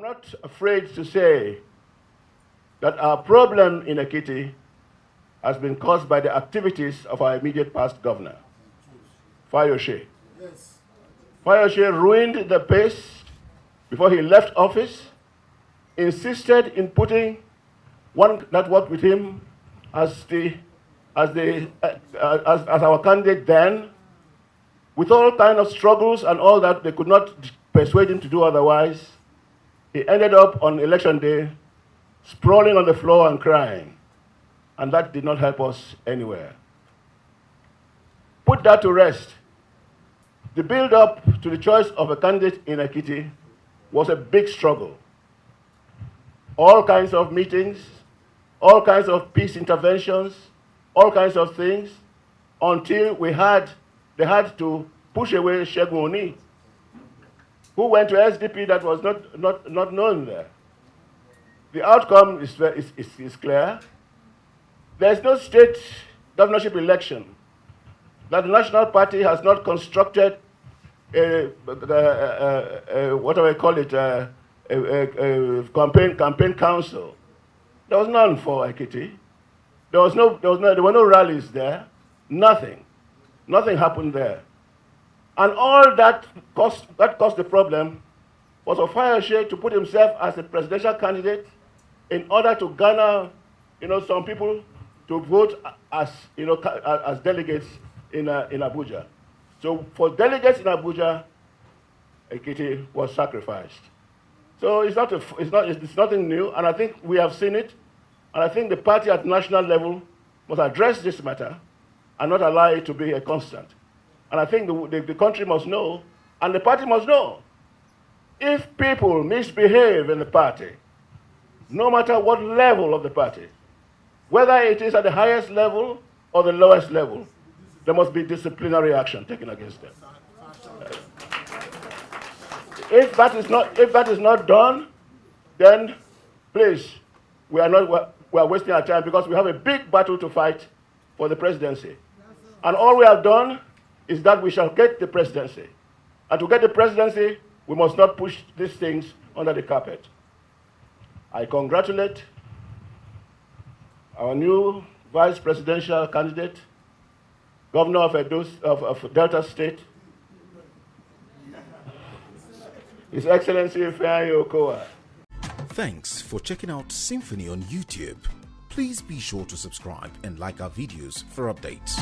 not afraid to say that our problem in Ekiti has been caused by the activities of our immediate past governor, Fayose. Yes. Fayose ruined the pace before he left office, insisted in putting one that worked with him as our candidate then, with all kinds of struggles and all that. They could not persuade him to do otherwise. He ended up on election day sprawling on the floor and crying, and that did not help us anywhere. Put that to rest. The build-up to the choice of a candidate in Ekiti was a big struggle. All kinds of meetings, all kinds of peace interventions, all kinds of things, until they had to push away Segun Oni, who went to SDP that was not known there. The outcome is clear. There is no state governorship election that the National Party has not constructed what do I call it, a campaign council. There was none for Ekiti. There were no rallies there. Nothing happened there. And all that caused the problem was for Fayose to put himself as a presidential candidate in order to garner, some people to vote as delegates in Abuja. So for delegates in Abuja, Ekiti was sacrificed. So it's nothing new, and I think we have seen it, and I think the party at national level must address this matter and not allow it to be a constant. And I think the country must know, and the party must know, if people misbehave in the party, no matter what level of the party, whether it is at the highest level or the lowest level, there must be disciplinary action taken against them. If that is not done, then please, we are wasting our time, because we have a big battle to fight for the presidency. And all we have done is that we shall get the presidency. And to get the presidency, we must not push these things under the carpet. I congratulate our new vice presidential candidate, Governor of Delta State, His Excellency Ayo Fayose. Thanks for checking out SYMFONI on YouTube. Please be sure to subscribe and like our videos for updates.